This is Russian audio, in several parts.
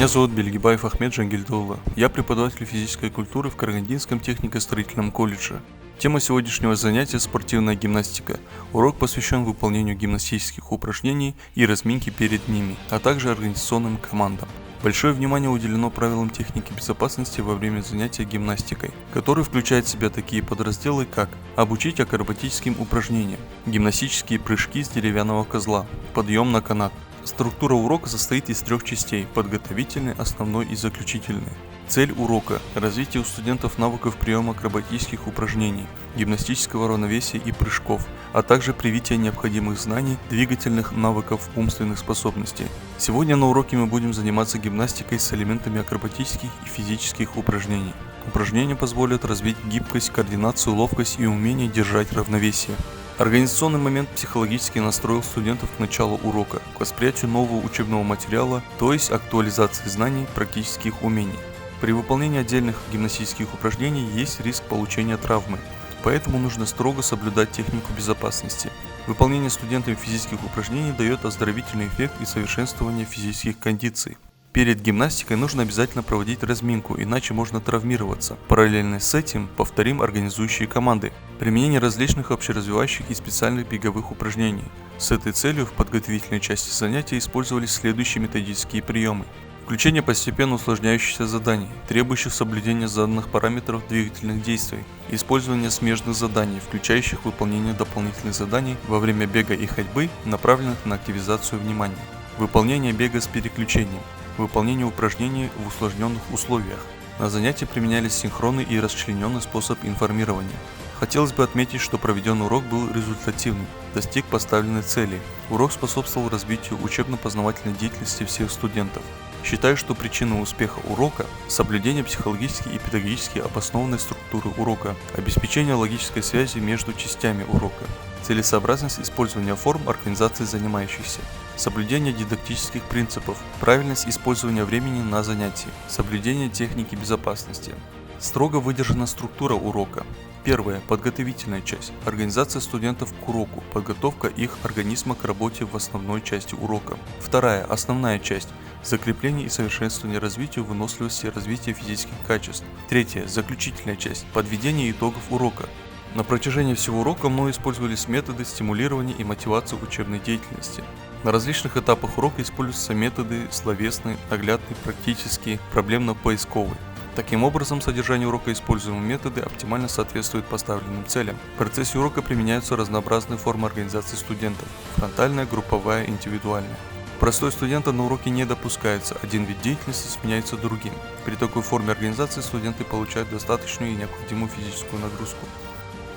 Меня зовут Бельгибаев Ахмед Джангильдулла. Я преподаватель физической культуры в Карагандинском технико-строительном колледже. Тема сегодняшнего занятия – спортивная гимнастика. Урок посвящен выполнению гимнастических упражнений и разминке перед ними, а также организационным командам. Большое внимание уделено правилам техники безопасности во время занятия гимнастикой, который включает в себя такие подразделы, как обучить акробатическим упражнениям, гимнастические прыжки с деревянного козла, подъем на канат. Структура урока состоит из 3 частей – подготовительной, основной и заключительной. Цель урока – развитие у студентов навыков приема акробатических упражнений, гимнастического равновесия и прыжков, а также привитие необходимых знаний, двигательных навыков, умственных способностей. Сегодня на уроке мы будем заниматься гимнастикой с элементами акробатических и физических упражнений. Упражнения позволят развить гибкость, координацию, ловкость и умение держать равновесие. Организационный момент психологически настроил студентов к началу урока, к восприятию нового учебного материала, то есть актуализации знаний, практических умений. При выполнении отдельных гимнастических упражнений есть риск получения травмы, поэтому нужно строго соблюдать технику безопасности. Выполнение студентами физических упражнений дает оздоровительный эффект и совершенствование физических кондиций. Перед гимнастикой нужно обязательно проводить разминку, иначе можно травмироваться. Параллельно с этим повторим организующие команды. Применение различных общеразвивающих и специальных беговых упражнений. С этой целью в подготовительной части занятия использовались следующие методические приемы. Включение постепенно усложняющихся заданий, требующих соблюдения заданных параметров двигательных действий. Использование смежных заданий, включающих выполнение дополнительных заданий во время бега и ходьбы, направленных на активизацию внимания. Выполнение бега с переключением. Выполнение упражнений в усложненных условиях. На занятии применялись синхронный и расчлененный способ информирования. Хотелось бы отметить, что проведенный урок был результативным, достиг поставленной цели. Урок способствовал развитию учебно-познавательной деятельности всех студентов. Считаю, что причина успеха урока – соблюдение психологически и педагогически обоснованной структуры урока, обеспечение логической связи между частями урока, целесообразность использования форм организации занимающихся, соблюдение дидактических принципов, правильность использования времени на занятии, соблюдение техники безопасности. Строго выдержана структура урока. Первое – подготовительная часть. Организация студентов к уроку, подготовка их организма к работе в основной части урока. Вторая – основная часть. Закрепление и совершенствование развитию выносливости и развития физических качеств. Третье – заключительная часть. Подведение итогов урока. На протяжении всего урока мной использовались методы стимулирования и мотивации учебной деятельности. На различных этапах урока используются методы словесный, наглядный, практический, проблемно-поисковый. Таким образом, содержание урока и используемые методы оптимально соответствуют поставленным целям. В процессе урока применяются разнообразные формы организации студентов – фронтальная, групповая, индивидуальная. Простой студента на уроке не допускается, один вид деятельности сменяется другим. При такой форме организации студенты получают достаточную и необходимую физическую нагрузку.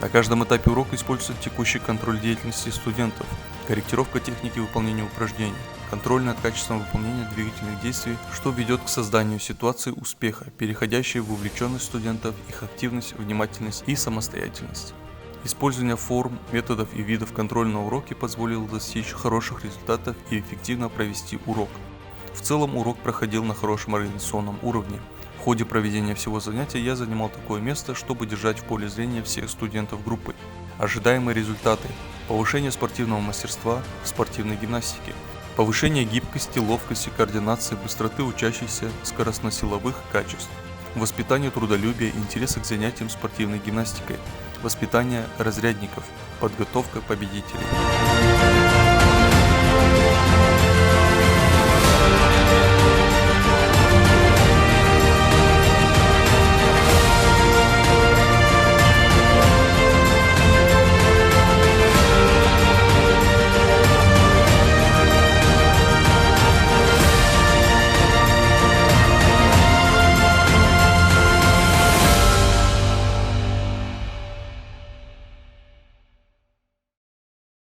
На каждом этапе урока используется текущий контроль деятельности студентов, корректировка техники выполнения упражнений, контроль над качеством выполнения двигательных действий, что ведет к созданию ситуации успеха, переходящей в вовлеченность студентов, их активность, внимательность и самостоятельность. Использование форм, методов и видов контроля на уроке позволило достичь хороших результатов и эффективно провести урок. В целом урок проходил на хорошем организационном уровне. В ходе проведения всего занятия я занимал такое место, чтобы держать в поле зрения всех студентов группы. Ожидаемые результаты – повышение спортивного мастерства в спортивной гимнастике, повышение гибкости, ловкости, координации, быстроты учащихся, скоростно-силовых качеств, воспитание трудолюбия и интереса к занятиям спортивной гимнастикой, воспитание разрядников, подготовка победителей.